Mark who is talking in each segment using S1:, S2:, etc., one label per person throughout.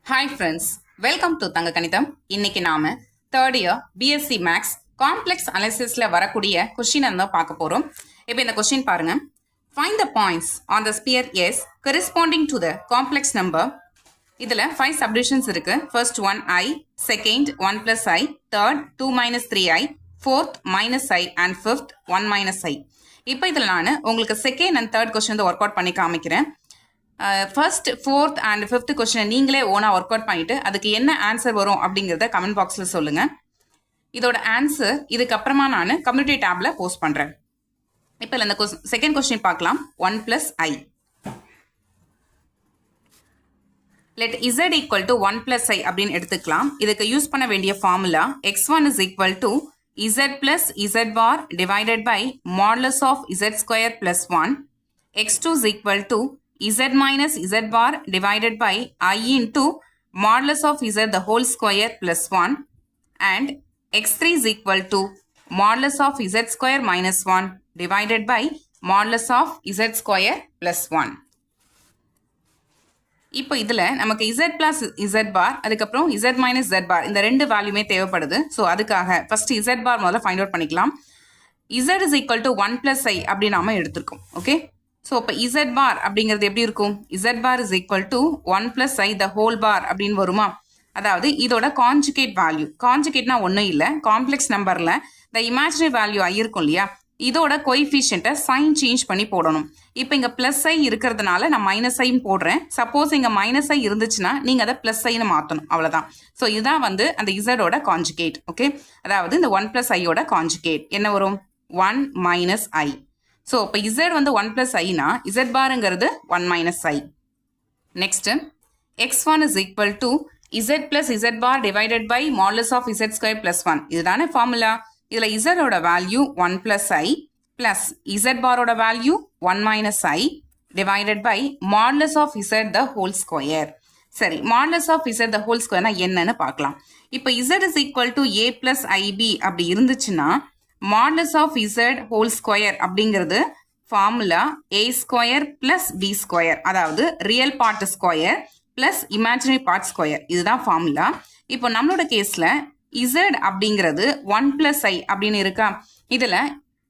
S1: Hi friends, welcome to தங்க கணிதம். இன்னைக்கு நாம third year BSc Maths Complex Analysisல வரக்கூடிய கொஸ்டின் தான் பார்க்க போறோம். இப்போ இந்த கொஸ்டின் பாருங்க. Find the points on the sphere S corresponding to the complex number. இதுல 5 subdivisions இருக்கு. First one I, second 1 plus I, third 2 minus 3I, fourth minus I and fifth 1 minus I. இப்போ இதில் நான் உங்களுக்கு செகண்ட் அண்ட் தேர்ட் கொஸ்டின் வந்து work out பண்ணி காமிக்கிறேன். First fourth and fifth கொஸ்டினை நீங்களே ஓனாக ஒர்க் அவுட் பண்ணிட்டு அதுக்கு என்ன ஆன்சர் வரும் அப்படிங்கிறத கமெண்ட் பாக்ஸில் சொல்லுங்கள். இதோட ஆன்சர் இதுக்கப்புறமா நான் கம்யூனிட்டி டேப்ல போஸ்ட் பண்ணுறேன். இப்போ இந்த செகண்ட் கொஸ்டின் பார்க்கலாம். 1 plus I. Let Z equal to 1 plus I அப்படின்னு எடுத்துக்கலாம். இதுக்கு யூஸ் பண்ண வேண்டிய formula x1 is equal to Z plus Z bar divided by modulus of Z square plus 1. x2 is equal to Z minus Z bar divided by I into modulus of Z the whole square plus 1. And x3 is equal to modulus of Z square minus 1 divided by modulus of Z square plus 1. இப்போ இதில் நமக்கு Z plus Z bar அதுக்கப்புறம் Z minus Z bar இந்த ரெண்டு வேல்யூமே தேவைப்படுது. So அதுக்காக first Z bar முதல்ல find out பண்ணிக்கலாம். Z is equal to 1 plus I அப்படி நாம எடுத்திருக்கோம். ஓகே, ஸோ இப்போ Z bar அப்படிங்கிறது எப்படி இருக்கும்? Z bar is equal to 1 plus I the whole bar அப்படின்னு வருமா? அதாவது இதோட கான்ஜுகேட் வேல்யூ. கான்ஜுகேட்னா ஒன்றும் இல்லை, காம்ப்ளெக்ஸ் நம்பரில் இந்த இமேஜினரி வேல்யூ ஐ இருக்கும் இல்லையா, இதோட கோஎஃபிஷியன்ட்டை சைன் சேஞ்ச் பண்ணி போடணும். இப்போ இங்கே ப்ளஸ் ஐ இருக்கிறதுனால நான் மைனஸ் ஐன்னு போடுறேன். சப்போஸ் இங்கே மைனஸ் ஐ இருந்துச்சுன்னா நீங்கள் அதை ப்ளஸ் ஐன்னு மாற்றணும், அவ்வளோதான். ஸோ இதுதான் வந்து அந்த இசடோட கான்ஜுகேட். ஓகே, அதாவது இந்த 1 plus ஐயோட கான்ஜுகேட் என்ன வரும்? 1 minus I. ஸோ இப்போ இசட் வந்து 1 plus ஐனா இசட் பாருங்கிறது 1 minus I. Next x1 is equal to Z plus Z bar divided by modulus of Z square plus 1. இதுதானே ஃபார்முலா. இதில் இசடோட value 1 plus I plus Z பாரோட value 1 minus I divided by modulus of Z the whole square. சரி, modulus of Z the whole square என்னன்னு பார்க்கலாம். இப்போ Z is equal to A plus IB அப்படி இருந்துச்சுன்னா modulus of Z whole square அப்படிங்கிறது formula A square plus B square, அதாவது real part square plus imaginary part square, இதுதான் formula. இப்போ நம்மளோட கேஸில் Z அப்படிங்கிறது 1 plus I அப்படின்னு இருக்கா. இதில்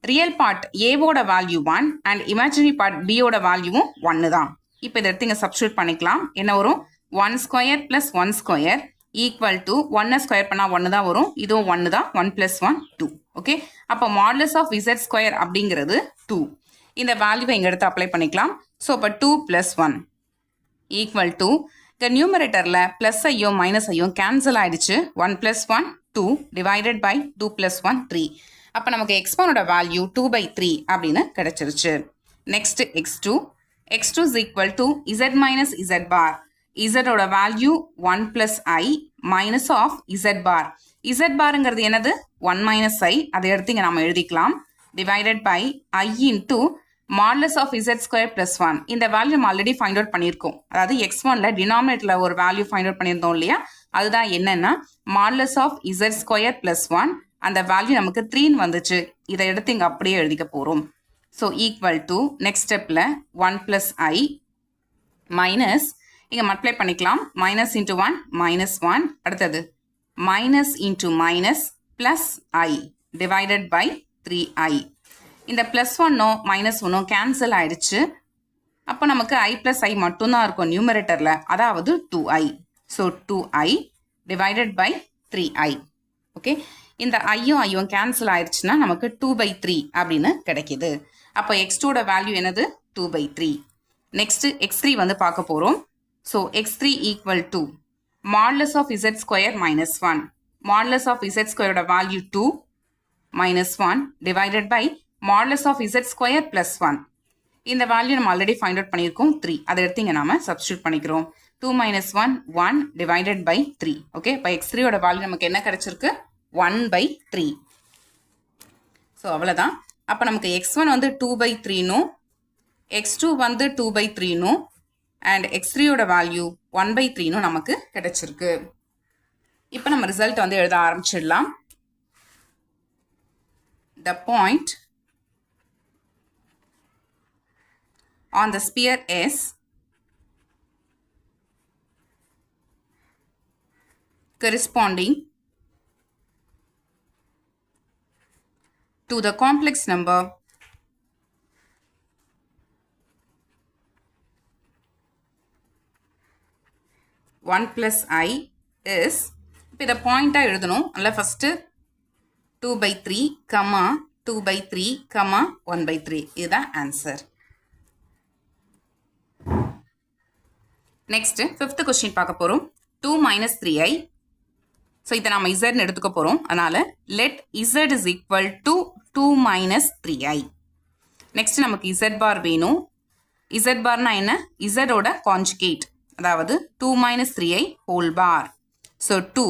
S1: ரியல் பார்ட் ஏவோட வேல்யூ 1 அண்ட் இமேஜினரி பார்ட் பியோட வேல்யூவும் 1 தான். இப்போ இதை எடுத்து இங்கே சப்ஸ்டியூட் பண்ணிக்கலாம். என்ன வரும்? 1 square plus 1 square equal to 1 square பண்ணால் 1 தான் வரும். இதுவும் 1 தான். 1 plus 1 2. ஓகே, அப்போ மாடுலஸ் ஆஃப் Z ஸ்கொயர் அப்படிங்கிறது 2. இந்த வேல்யூவை இங்கே எடுத்து அப்ளை பண்ணிக்கலாம். ஸோ இப்போ 2 plus 1 ஈக்குவல் டு இந்த நியூமரேட்டரில் ப்ளஸ் ஐயும் மைனஸ் ஐயும் கேன்சல் ஆகிடுச்சு. 1 plus 1 2 டிவைடட் பை 2 plus 1 3. அப்போ நமக்கு x1ஓட வேல்யூ 2/3 அப்படின்னு கிடைச்சிருச்சு. Next x2. x2 is equal to Z minus Z bar. Zோட value 1 plus I minus of Z bar. Z barங்கிறது என்னது? 1 minus I. அதை எடுத்து இங்கே நம்ம எழுதிக்கலாம். Divided by I into modulus of Z square plus 1. இந்த வேல்யூ நம்ம ஆல்ரெடி ஃபைண்ட் அவுட் பண்ணியிருக்கோம். அதாவது x1ல டினாமினேட்டரில் ஒரு வேல்யூ ஃபைண்ட் அவுட் பண்ணியிருந்தோம் இல்லையா, அதுதான் என்னன்னா modulus of Z square plus 1. அந்த வேல்யூ நமக்கு 3 வந்துச்சு. இதை எடுத்து இங்கே அப்படியே எழுதிக்க போகிறோம். ஸோ ஈக்குவல் டு நெக்ஸ்ட் ஸ்டெப்பில் 1 plus I மைனஸ் இங்கே மல்டிப்ளை பண்ணிக்கலாம். மைனஸ் இன்ட்டு 1 மைனஸ் 1, அடுத்தது minus into minus plus I divided by 3I. இந்த ப்ளஸ் 1 மைனஸ் 1 கேன்சல் ஆயிடுச்சு. அப்போ நமக்கு I plus I மட்டும்தான் இருக்கும் நியூமரேட்டரில், அதாவது 2I. So 2I divided by 3I. Okay, இந்த ஐயும் ஐயும் கேன்சல் ஆயிடுச்சுன்னா நமக்கு 2/3 அப்படின்னு கிடைக்கிது. அப்போ x2ஓட வேல்யூ என்னது? 2/3. நெக்ஸ்ட் x3 வந்து பார்க்க போகிறோம். So x3 equal to modulus of Z square minus 1. Modulus of Z ஸ்கொயரோட value 2 minus 1 divided by modulus of Z square plus 1. இந்த வேல்யூ நம்ம ஆல்ரெடி ஃபைண்ட் அவுட் பண்ணியிருக்கோம் 3. அதை எடுத்து இங்கே நாம சப்ஸ்டியூட் பண்ணிக்கிறோம். 2 minus 1 1 டிவைடட் பை 3. ஓகே, இப்போ x3ஓட வேல்யூ நமக்கு என்ன கிடைச்சிருக்கு? 1/3. ஸோ அவ்வளோதான். அப்போ நமக்கு x1 வந்து 2/3னும் x2 வந்து 2/3னும் அண்ட் x3ஓட வேல்யூ 1/3னும் நமக்கு கிடைச்சிருக்கு. இப்போ நம்ம ரிசல்ட் வந்து எழுத ஆரம்பிச்சிடலாம். The point on the sphere S corresponding to the complex number 1 plus I is, இப்போ இதை பாயிண்டாக எழுதணும். அதில் ஃபஸ்ட்டு 2/3, 2/3, 1/3 இதுதான் ஆன்சர். நெக்ஸ்ட்டு ஃபிஃப்த் கொஸ்டின் பார்க்க போகிறோம். 2 minus 3i. ஸோ இதை நம்ம இசட்னு எடுத்துக்க போகிறோம். அதனால் let Z is equal to 2 minus 3i. Next நமக்கு இசட் பார் வேணும். இசட் பார்னா என்ன? இசடோட கான்ஜுகேட், அதாவது 2 minus 3i ஹோல் பார். ஸோ 2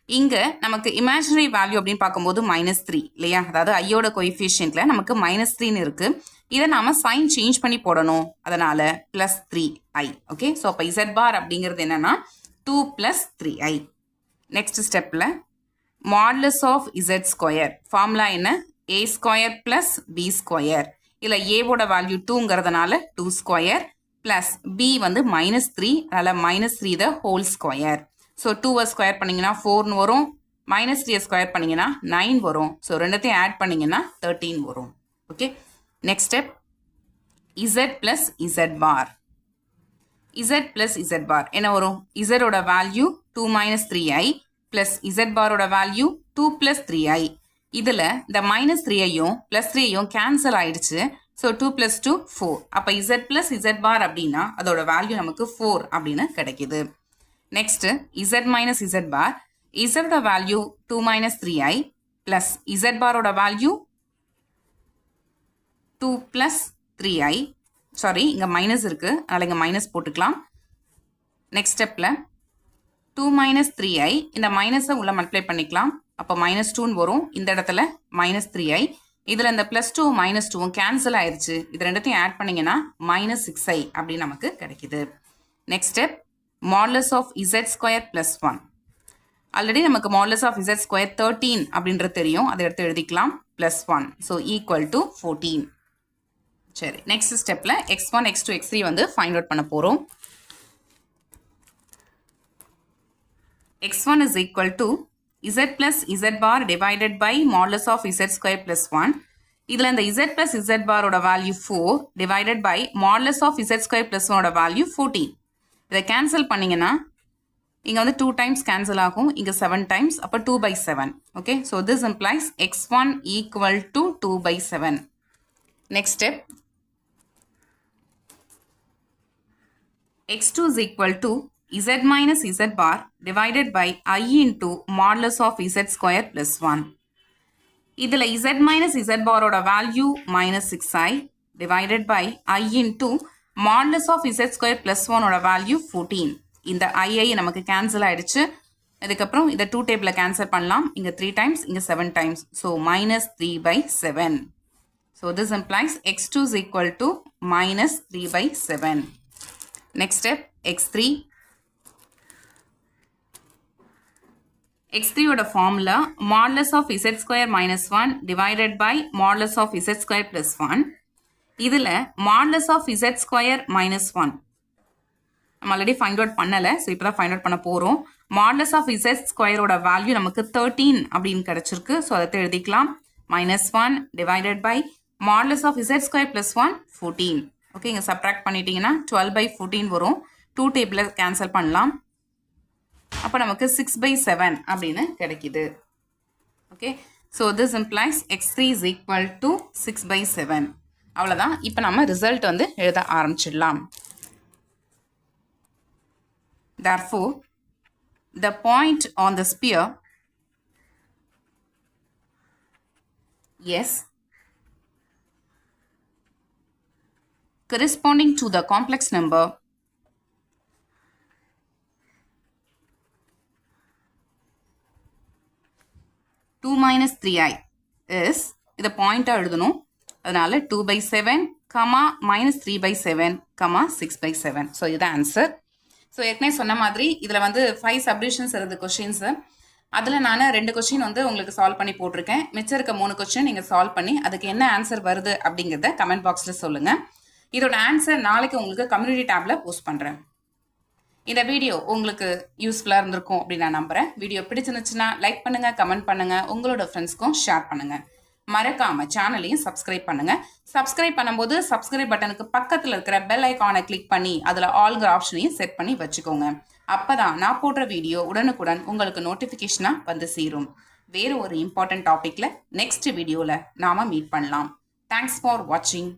S1: இங்கே நமக்கு இமேஜினரி வேல்யூ அப்படின்னு பார்க்கும்போது -3 இல்லையா? அதாவது ஐயோட கோஎஃபிஷியன்ட்ல நமக்கு -3ன்னு இருக்குது. இதை நாம் சைன் சேஞ்ச் பண்ணி போடணும். அதனால் +3i. ஓகே, ஸோ அப்போ இசட் பார் அப்படிங்கிறது என்னென்னா 2 + 3i. நெக்ஸ்ட் ஸ்டெப்பில் modulus of Z square formula என்ன? a² + b². இதில் ஏவோட வேல்யூ 2ங்கிறதுனால 2² ப்ளஸ் b வந்து -3, அதனால் -3 த ஹோல் ஸ்கொயர். ஸோ 2வை ஸ்கொயர் பண்ணிங்கன்னா 4ன்னு வரும், -3யை ஸ்கொயர் பண்ணிங்கன்னா 9 வரும். ஸோ ரெண்டுத்தையும் ஆட் பண்ணிங்கன்னா 13 வரும். Okay, next step z plus z bar. z plus z bar என்ன வரும்? zோட value 2 minus 3i plus z பாரோட வேல்யூ 2 + 3i. இதில் இந்த -3ஐயும் +3ஐயும் கேன்சல் ஆயிடுச்சு. ஸோ 2 + 2 4. அப்போ z ப்ளஸ் z பார் அப்படின்னா அதோட வேல்யூ நமக்கு 4 அப்படின்னு கிடைக்குது. Next z minus z bar. zோட value 2 minus 3i plus z பாரோட வேல்யூ 2 + 3i. சாரி, இங்கே மைனஸ் இருக்குது, அதனால் இங்கே மைனஸ் போட்டுக்கலாம். நெக்ஸ்ட் ஸ்டெப்பில் 2 minus 3i இந்த மைனஸை உள்ள மல்டிப்ளை பண்ணிக்கலாம். அப்போ -2ன்னு வரும். இந்த இடத்துல -3i. இதில் இந்த +2 -2 கேன்சல் ஆயிடுச்சு. இது ரெண்டுத்தையும் ஆட் பண்ணிங்கன்னா -6i அப்படின்னு நமக்கு கிடைக்குது. Next step modulus of z² + 1. Already நமக்கு மாடுலஸ் ஆஃப் z² 13 அப்படின்றது தெரியும். அதை எடுத்து எழுதிக்கலாம். +1. So equal to 14. சரி, நெக்ஸ்ட் ஸ்டெப்பில் x1, x2, x3 வந்து ஃபைண்ட் அவுட் பண்ண போகிறோம். x1 is equal to z plus z bar divided by modulus of z² + 1. இதில் இந்த z plus z பாரோட value 4 divided by modulus of z² + 1 ஓட value 14. இதை கேன்சல் பண்ணிங்கன்னா இங்கே வந்து 2 times கேன்சல் ஆகும், இங்கே 7 times, அப்போ 2/7. Okay, so this implies x1 equal to 2/7. Next step x2 is equal to z minus z bar divided by I into modulus of z² + 1. இதில் z minus z பாரோட value -6i divided by I into modulus of z² + 1 ஓட value 14. இந்த i நமக்கு cancel ஆயிடுச்சு. இதுக்கப்புறம் இதை 2 டேபிளில் cancel பண்ணலாம். இங்கே 3 times, இங்கே 7 times. So -3/7. So this implies x2 is equal to -3/7. Next step x3. x3 ஓட formula modulus of z² - 1 divided by modulus of z² + 1. இதில் modulus of z² - 1 நம்ம ஆல்ரெடி ஃபைண்ட் அவுட் பண்ணலை. ஸோ இப்போ தான் find out பண்ண போகிறோம். modulus of z² ஓட value நமக்கு 13 அப்படின்னு கிடச்சிருக்கு. ஸோ அதை எழுதிக்கலாம். -1 divided by modulus of z² + 1 14. Okay, இங்கே சப்ராக்ட் பண்ணிட்டீங்கன்னா 12/14 வரும். 2 டேபிளில் கேன்சல் பண்ணலாம். அப்போ நமக்கு 6/7 அப்படின்னு கிடைக்குது. Okay, so this implies x3 is equal to 6/7. அவ்வளோதான். இப்போ நம்ம ரிசல்ட் வந்து எழுத ஆரம்பிச்சிடலாம். Therefore, the point on the sphere S corresponding to the complex number 2 minus 3i is இதை பாயிண்டாக எழுதணும். அதனால் 2/7, -3/7, 6/7. ஸோ இதுதான் ஆன்சர். ஸோ ஏற்கனவே சொன்ன மாதிரி இதில் வந்து 5 சப்டிவிஷன்ஸ் இருக்குது கொஷின்ஸு. அதில் நான் 2 கொஸ்டின் வந்து உங்களுக்கு சால்வ் பண்ணி போட்டிருக்கேன். மிச்சம் இருக்க 3 கொஸ்டின் நீங்கள் சால்வ் பண்ணி அதுக்கு என்ன ஆன்சர் வருது அப்படிங்கிறத கமெண்ட் பாக்ஸில் சொல்லுங்கள். இதோட ஆன்சர் நாளைக்கு உங்களுக்கு கம்யூனிட்டி டேப்பில் போஸ்ட் பண்ணுறேன். இந்த வீடியோ உங்களுக்கு யூஸ்ஃபுல்லாக இருந்திருக்கும் அப்படின்னு நான் நம்புகிறேன். வீடியோ பிடிச்சிருந்துச்சுன்னா லைக் பண்ணுங்கள், கமெண்ட் பண்ணுங்கள், உங்களோட ஃப்ரெண்ட்ஸ்க்கும் ஷேர் பண்ணுங்கள். மறக்காமல் சேனலையும் சப்ஸ்கிரைப் பண்ணுங்கள். சப்ஸ்கிரைப் பண்ணும்போது சப்ஸ்கிரைப் பட்டனுக்கு பக்கத்தில் இருக்கிற பெல் ஐக்கானை கிளிக் பண்ணி அதில் ஆல்கிற ஆப்ஷனையும் செட் பண்ணி வச்சுக்கோங்க. அப்போ தான் நான் போடுற வீடியோ உடனுக்குடன் உங்களுக்கு நோட்டிஃபிகேஷனாக வந்து சேரும். வேறு ஒரு இம்பார்ட்டன்ட் டாப்பிக்கில் நெக்ஸ்ட் வீடியோவில் நாம் மீட் பண்ணலாம். தேங்க்ஸ் ஃபார் வாட்சிங்.